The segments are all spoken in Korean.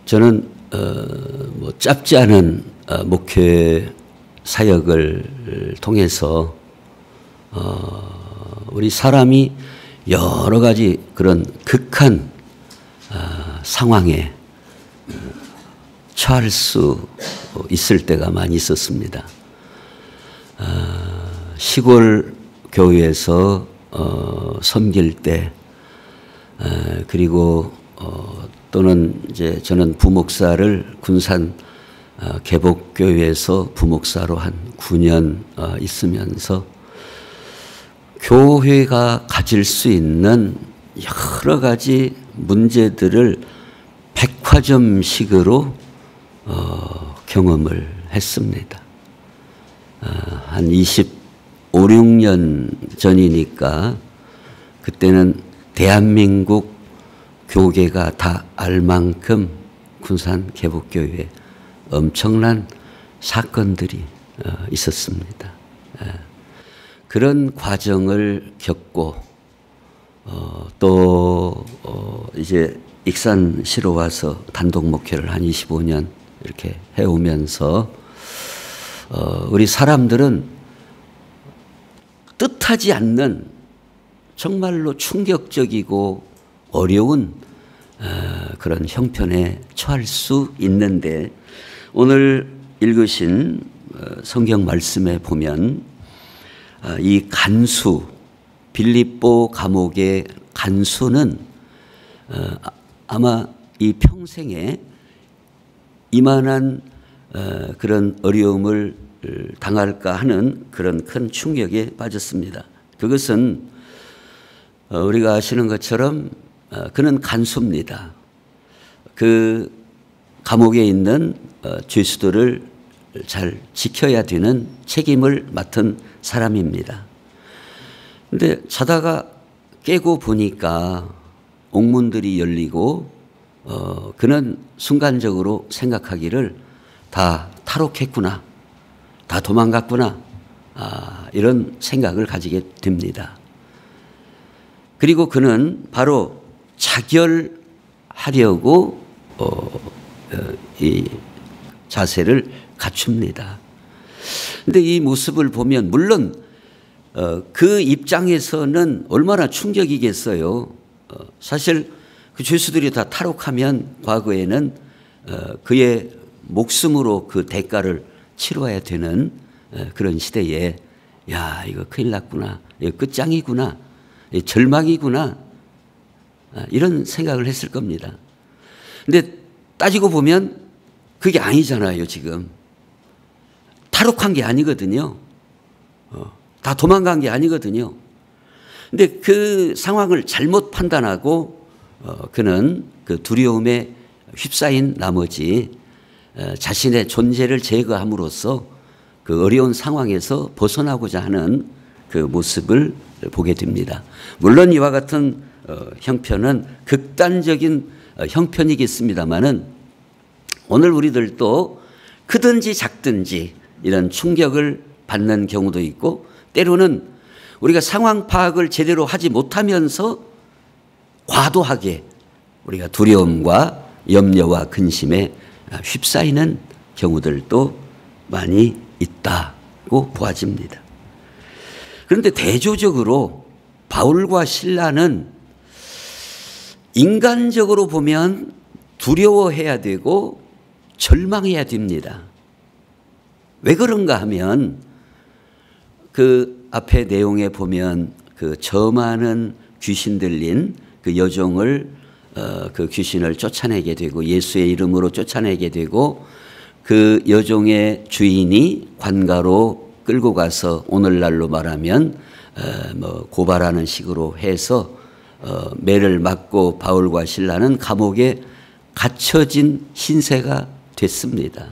저는 뭐 짧지 않은 목회 사역을 통해서 우리 사람이 여러 가지 그런 극한 상황에 처할 수 있을 때가 많이 있었습니다. 시골 교회에서 섬길 때, 그리고 또는 이제 저는 부목사를 군산 개복교회에서 부목사로 한 9년 있으면서 교회가 가질 수 있는 여러 가지 문제들을 백화점식으로 경험을 했습니다. 한 25, 6년 전이니까 그때는 대한민국 교계가 다 알 만큼 군산 개복교회에 엄청난 사건들이 있었습니다. 그런 과정을 겪고 또 이제 익산시로 와서 단독 목회를 한 25년 이렇게 해오면서 우리 사람들은 뜻하지 않는 정말로 충격적이고 어려운 그런 형편에 처할 수 있는데, 오늘 읽으신 성경 말씀에 보면 이 간수, 빌립보 감옥의 간수는 아마 이 평생에 이만한 그런 어려움을 당할까 하는 그런 큰 충격에 빠졌습니다. 그것은 우리가 아시는 것처럼 그는 간수입니다. 그 감옥에 있는 죄수들을 잘 지켜야 되는 책임을 맡은 사람입니다. 근데 자다가 깨고 보니까 옥문들이 열리고 그는 순간적으로 생각하기를 다 탈옥했구나, 다 도망갔구나, 이런 생각을 가지게 됩니다. 그리고 그는 바로 자결하려고 이 자세를 갖춥니다. 근데 이 모습을 보면 물론 그 입장에서는 얼마나 충격이겠어요. 사실 그 죄수들이 다 탈옥하면 과거에는 그의 목숨으로 그 대가를 치러야 되는 그런 시대에, 야, 이거 큰일 났구나, 이거 끝장이구나, 절망이구나, 이런 생각을 했을 겁니다. 근데 따지고 보면 그게 아니잖아요. 지금 탈옥한 게 아니거든요. 다 도망간 게 아니거든요. 근데 그 상황을 잘못 판단하고 그는 그 두려움에 휩싸인 나머지 자신의 존재를 제거함으로써 그 어려운 상황에서 벗어나고자 하는 그 모습을 보게 됩니다. 물론 이와 같은 형편은 극단적인 형편이겠습니다만은 오늘 우리들도 크든지 작든지 이런 충격을 받는 경우도 있고, 때로는 우리가 상황 파악을 제대로 하지 못하면서 과도하게 우리가 두려움과 염려와 근심에 휩싸이는 경우들도 많이 있다고 보아집니다. 그런데 대조적으로 바울과 실라는 인간적으로 보면 두려워해야 되고 절망해야 됩니다. 왜 그런가 하면 그 앞에 내용에 보면 그 저많은 귀신 들린 그 여종을 그 귀신을 쫓아내게 되고 예수의 이름으로 쫓아내게 되고, 그 여종의 주인이 관가로 끌고 가서 오늘날로 말하면 뭐 고발하는 식으로 해서 매를 맞고 바울과 실라는 감옥에 갇혀진 신세가 됐습니다.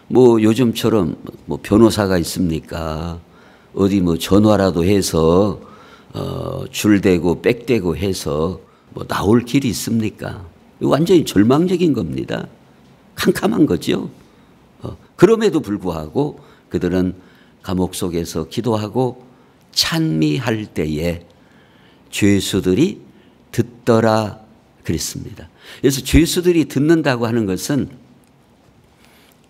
뭐 요즘처럼 뭐 변호사가 있습니까? 어디 뭐 전화라도 해서 줄대고 빽대고 해서 뭐 나올 길이 있습니까? 완전히 절망적인 겁니다. 캄캄한 거죠. 그럼에도 불구하고 그들은 감옥 속에서 기도하고 찬미할 때에 죄수들이 듣더라 그렇습니다. 그래서 죄수들이 듣는다고 하는 것은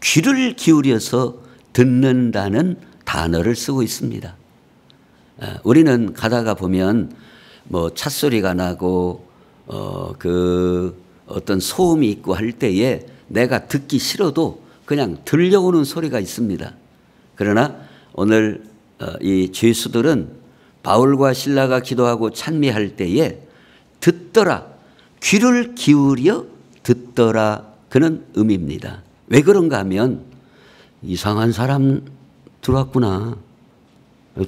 귀를 기울여서 듣는다는 단어를 쓰고 있습니다. 우리는 가다가 보면 뭐 찻소리가 나고 어떤 소음이 있고 할 때에 내가 듣기 싫어도 그냥 들려오는 소리가 있습니다. 그러나 오늘 이 죄수들은 바울과 실라가 기도하고 찬미할 때에 듣더라, 귀를 기울여 듣더라, 그런 의미입니다. 왜 그런가 하면 이상한 사람 들어왔구나,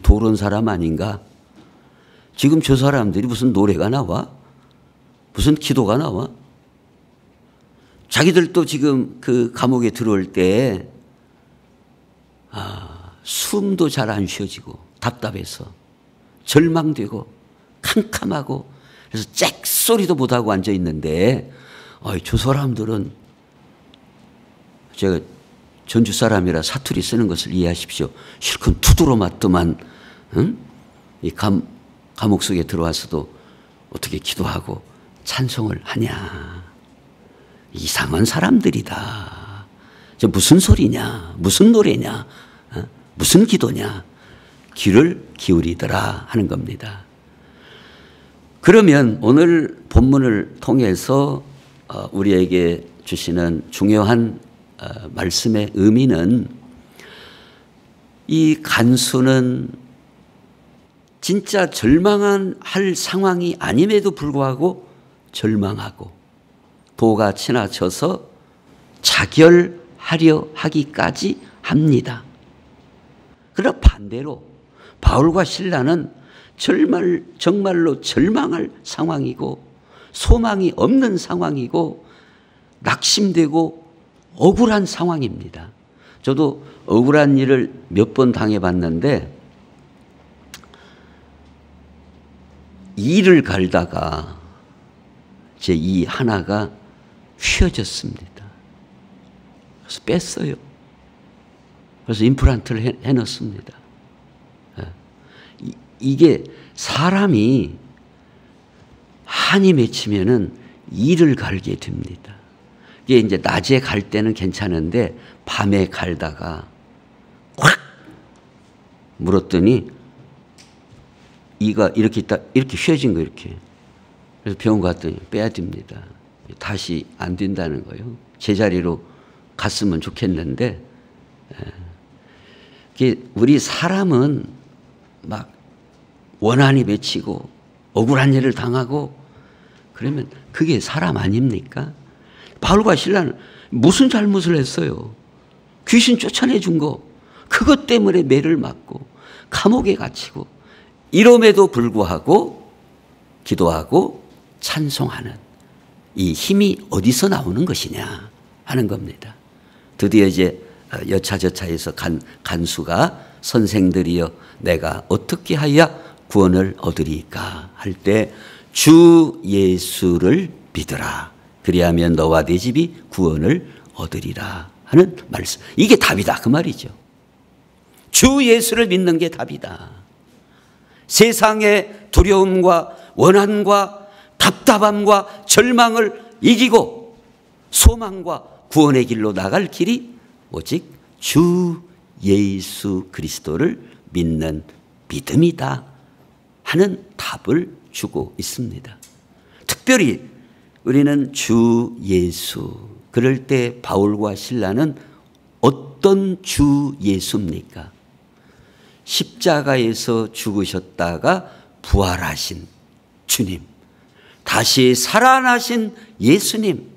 도른 사람 아닌가, 지금 저 사람들이 무슨 노래가 나와? 무슨 기도가 나와? 자기들도 지금 그 감옥에 들어올 때 숨도 잘 안 쉬어지고 답답해서 절망되고 캄캄하고 그래서 짹소리도 못하고 앉아 있는데 저 사람들은, 제가 전주 사람이라 사투리 쓰는 것을 이해하십시오. 실컷 투두로 맞더만 이 감옥 속에 들어와서도 어떻게 기도하고 찬송을 하냐. 이상한 사람들이다. 저 무슨 소리냐, 무슨 노래냐, 무슨 기도냐. 귀를 기울이더라 하는 겁니다. 그러면 오늘 본문을 통해서 우리에게 주시는 중요한 말씀의 의미는, 이 간수는 진짜 절망할 상황이 아님에도 불구하고 절망하고 도가 지나쳐서 자결하려 하기까지 합니다. 그러나 반대로 바울과 실라는 정말로 절망할 상황이고 소망이 없는 상황이고 낙심되고 억울한 상황입니다. 저도 억울한 일을 몇 번 당해봤는데, 이를 갈다가 제 이 하나가 휘어졌습니다. 그래서 뺐어요. 그래서 임플란트를 해놓습니다. 이게 사람이 한이 맺히면은 이를 갈게 됩니다. 이게 이제 낮에 갈 때는 괜찮은데 밤에 갈다가 확 물었더니 이가 이렇게 있다, 이렇게 휘어진 거 이렇게. 그래서 병원 갔더니 빼야 됩니다. 다시 안 된다는 거예요. 제자리로 갔으면 좋겠는데, 우리 사람은 막 원한이 맺히고 억울한 일을 당하고 그러면 그게 사람 아닙니까? 바울과 실라는 무슨 잘못을 했어요? 귀신 쫓아내준 거, 그것 때문에 매를 맞고 감옥에 갇히고, 이럼에도 불구하고 기도하고 찬송하는 이 힘이 어디서 나오는 것이냐 하는 겁니다. 드디어 이제 여차저차해서 간수가 선생들이여 내가 어떻게 하여 구원을 얻으리까 할 때 주 예수를 믿으라. 그리하면 너와 네 집이 구원을 얻으리라 하는 말씀. 이게 답이다 그 말이죠. 주 예수를 믿는 게 답이다. 세상의 두려움과 원한과 답답함과 절망을 이기고 소망과 구원의 길로 나갈 길이 오직 주 예수 그리스도를 믿는 믿음이다 하는 답을 주고 있습니다. 특별히 우리는 주 예수, 그럴 때 바울과 실라는 어떤 주 예수입니까? 십자가에서 죽으셨다가 부활하신 주님, 다시 살아나신 예수님.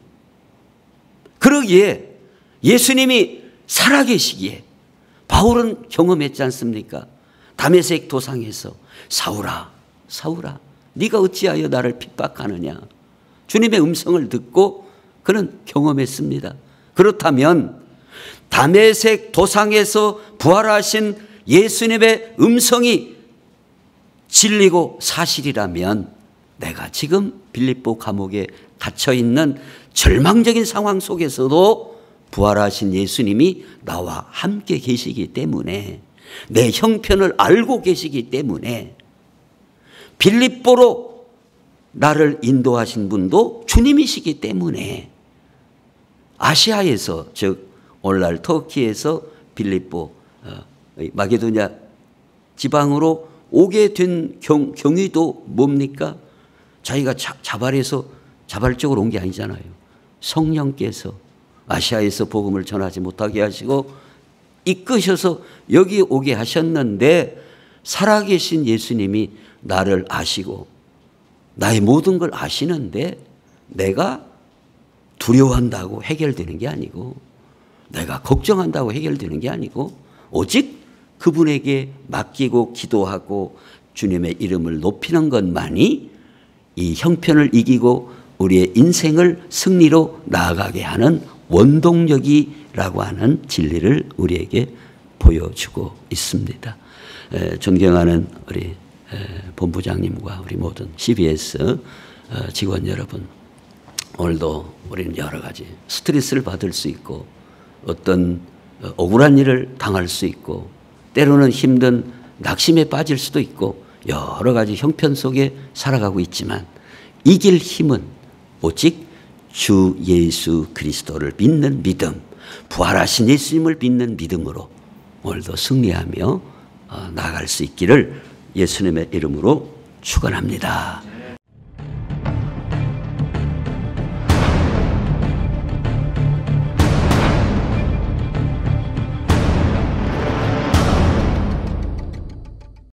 그러기에 예수님이 살아계시기에 바울은 경험했지 않습니까? 다메섹 도상에서 사울아 사울아 네가 어찌하여 나를 핍박하느냐, 주님의 음성을 듣고 그는 경험했습니다. 그렇다면 다메섹 도상에서 부활하신 예수님의 음성이 진리고 사실이라면 내가 지금 빌립보 감옥에 갇혀있는 절망적인 상황 속에서도 부활하신 예수님이 나와 함께 계시기 때문에, 내 형편을 알고 계시기 때문에 빌립보로 나를 인도하신 분도 주님이시기 때문에 아시아에서, 즉 오늘날 터키에서 빌립보 마게도냐 지방으로 오게 된 경위도 뭡니까? 자기가 자발적으로 온 게 아니잖아요. 성령께서 아시아에서 복음을 전하지 못하게 하시고 이끄셔서 여기 오게 하셨는데, 살아계신 예수님이 나를 아시고 나의 모든 걸 아시는데 내가 두려워한다고 해결되는 게 아니고, 내가 걱정한다고 해결되는 게 아니고, 오직 그분에게 맡기고 기도하고 주님의 이름을 높이는 것만이 이 형편을 이기고 우리의 인생을 승리로 나아가게 하는 원동력이라고 하는 진리를 우리에게 보여주고 있습니다. 존경하는 우리 본부장님과 우리 모든 CBS 직원 여러분, 오늘도 우리는 여러 가지 스트레스를 받을 수 있고 어떤 억울한 일을 당할 수 있고 때로는 힘든 낙심에 빠질 수도 있고 여러 가지 형편 속에 살아가고 있지만, 이길 힘은 오직 주 예수 그리스도를 믿는 믿음, 부활하신 예수님을 믿는 믿음으로 오늘도 승리하며 나아갈 수 있기를 예수님의 이름으로 축원합니다.